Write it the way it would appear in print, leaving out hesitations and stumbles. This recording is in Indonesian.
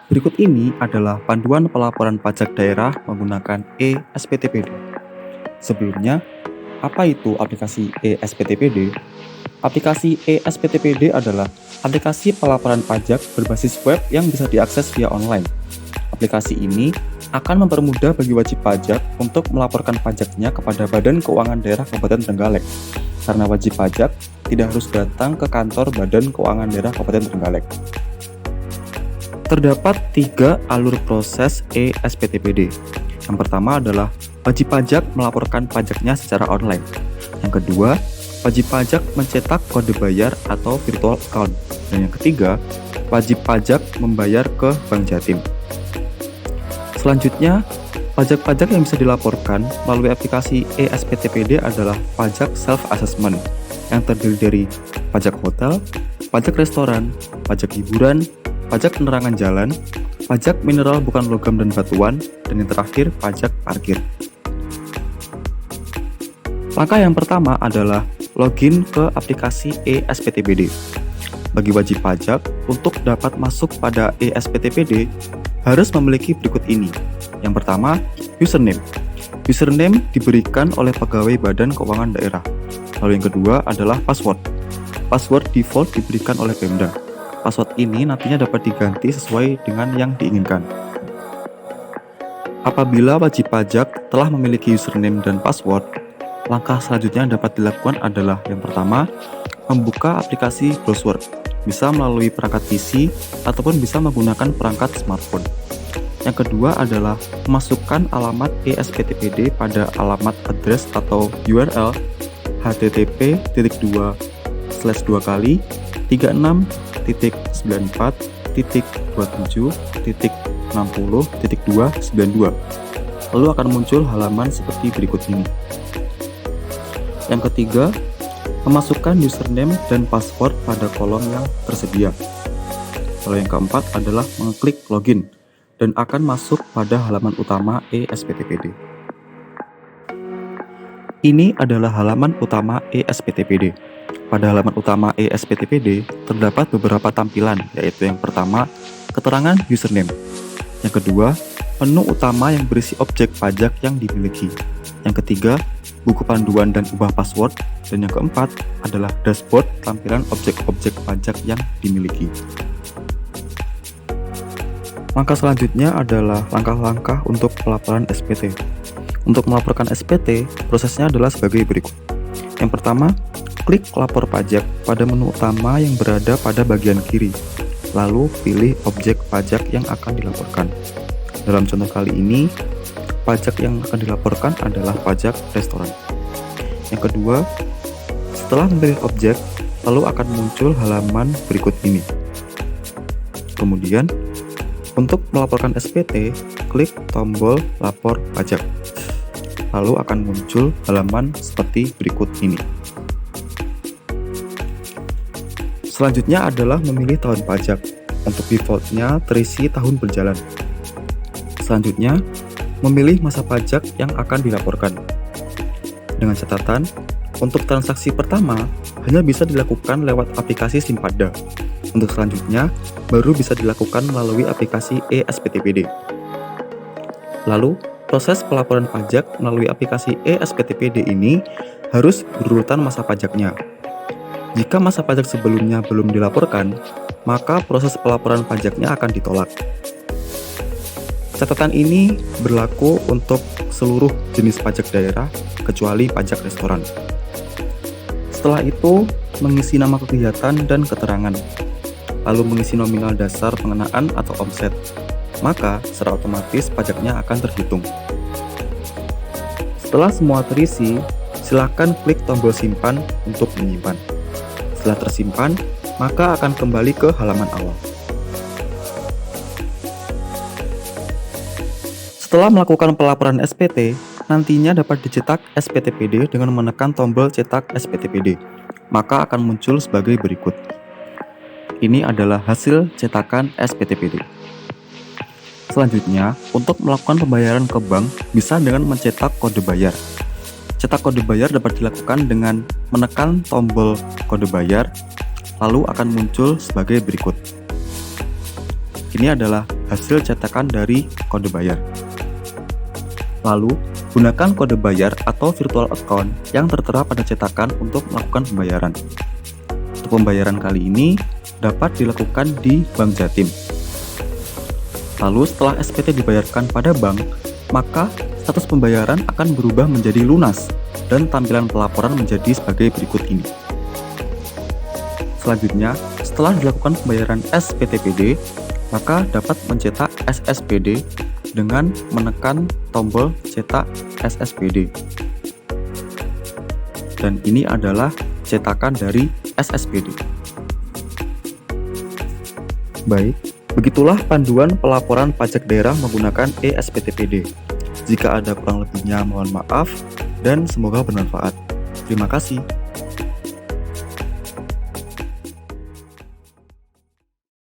Berikut ini adalah panduan pelaporan pajak daerah menggunakan e-SPTPD. Sebelumnya, apa itu aplikasi e-SPTPD? Aplikasi e-SPTPD adalah aplikasi pelaporan pajak berbasis web yang bisa diakses via online. Aplikasi ini akan mempermudah bagi wajib pajak untuk melaporkan pajaknya kepada Badan Keuangan Daerah Kabupaten Trenggalek. Karena wajib pajak tidak harus datang ke kantor Badan Keuangan Daerah Kabupaten Trenggalek. Terdapat 3 alur proses e-SPTPD. Yang pertama adalah wajib pajak melaporkan pajaknya secara online. Yang kedua, wajib pajak mencetak kode bayar atau virtual account. Dan yang ketiga, wajib pajak membayar ke Bank Jatim. Selanjutnya, pajak-pajak yang bisa dilaporkan melalui aplikasi e-SPTPD adalah pajak self-assessment yang terdiri dari pajak hotel, pajak restoran, pajak hiburan, pajak penerangan jalan, pajak mineral bukan logam dan batuan, dan yang terakhir pajak parkir. Langkah yang pertama adalah login ke aplikasi e-SPTPD. Bagi wajib pajak, untuk dapat masuk pada e-SPTPD harus memiliki berikut ini. Yang pertama, username. Username diberikan oleh pegawai Badan Keuangan Daerah. Lalu yang kedua adalah password. Password default diberikan oleh Pemda. Password ini nantinya dapat diganti sesuai dengan yang diinginkan. Apabila wajib pajak telah memiliki username dan password, langkah selanjutnya yang dapat dilakukan adalah yang pertama, membuka aplikasi browser. Bisa melalui perangkat PC ataupun bisa menggunakan perangkat smartphone. Yang kedua adalah memasukkan alamat e-SPTPD pada alamat address atau URL http://34.94.60.292. Lalu akan muncul halaman seperti berikut ini. Yang ketiga, memasukkan username dan password pada kolom yang tersedia. Lalu yang keempat adalah mengklik login dan akan masuk pada halaman utama e-SPTPD. Ini adalah halaman utama e-SPTPD. Pada halaman utama e-SPTPD terdapat beberapa tampilan, yaitu yang pertama, keterangan username. Yang kedua, menu utama yang berisi objek pajak yang dimiliki. Yang ketiga, buku panduan dan ubah password. Dan yang keempat adalah dashboard tampilan objek-objek pajak yang dimiliki. Langkah selanjutnya adalah langkah-langkah untuk pelaporan SPT. Untuk melaporkan SPT, prosesnya adalah sebagai berikut. Yang pertama, klik lapor pajak pada menu utama yang berada pada bagian kiri. Lalu pilih objek pajak yang akan dilaporkan. Dalam contoh kali ini, pajak yang akan dilaporkan adalah pajak restoran. Yang kedua, setelah memilih objek, lalu akan muncul halaman berikut ini. Kemudian, untuk melaporkan SPT, klik tombol lapor pajak. Lalu akan muncul halaman seperti berikut ini. Selanjutnya adalah memilih tahun pajak. Untuk defaultnya terisi tahun berjalan. Selanjutnya, memilih masa pajak yang akan dilaporkan. Dengan catatan, untuk transaksi pertama hanya bisa dilakukan lewat aplikasi Simpada. Untuk selanjutnya, baru bisa dilakukan melalui aplikasi e-SPTPD. Lalu, proses pelaporan pajak melalui aplikasi e-SPTPD ini harus berurutan masa pajaknya. Jika masa pajak sebelumnya belum dilaporkan, maka proses pelaporan pajaknya akan ditolak. Catatan ini berlaku untuk seluruh jenis pajak daerah kecuali pajak restoran. Setelah itu, mengisi nama kegiatan dan keterangan, lalu mengisi nominal dasar pengenaan atau omset, maka secara otomatis pajaknya akan terhitung. Setelah semua terisi, silakan klik tombol simpan untuk menyimpan. Setelah tersimpan, maka akan kembali ke halaman awal. Setelah melakukan pelaporan SPT, nantinya dapat dicetak SPTPD dengan menekan tombol cetak SPTPD, maka akan muncul sebagai berikut. Ini adalah hasil cetakan SPTPD. Selanjutnya, untuk melakukan pembayaran ke bank bisa dengan mencetak kode bayar. Cetak kode bayar dapat dilakukan dengan menekan tombol kode bayar, lalu akan muncul sebagai berikut. Ini adalah hasil cetakan dari kode bayar. Lalu, gunakan kode bayar atau virtual account yang tertera pada cetakan untuk melakukan pembayaran. Untuk pembayaran kali ini dapat dilakukan di Bank Jatim. Lalu setelah SPT dibayarkan pada bank, maka status pembayaran akan berubah menjadi lunas dan tampilan pelaporan menjadi sebagai berikut ini. Selanjutnya, setelah dilakukan pembayaran SPTPD, maka dapat mencetak SSPD dengan menekan tombol cetak SSPD. Dan ini adalah cetakan dari SSPD. Baik, begitulah panduan pelaporan pajak daerah menggunakan e-SPTPD. Jika ada kurang lebihnya mohon maaf dan semoga bermanfaat. Terima kasih.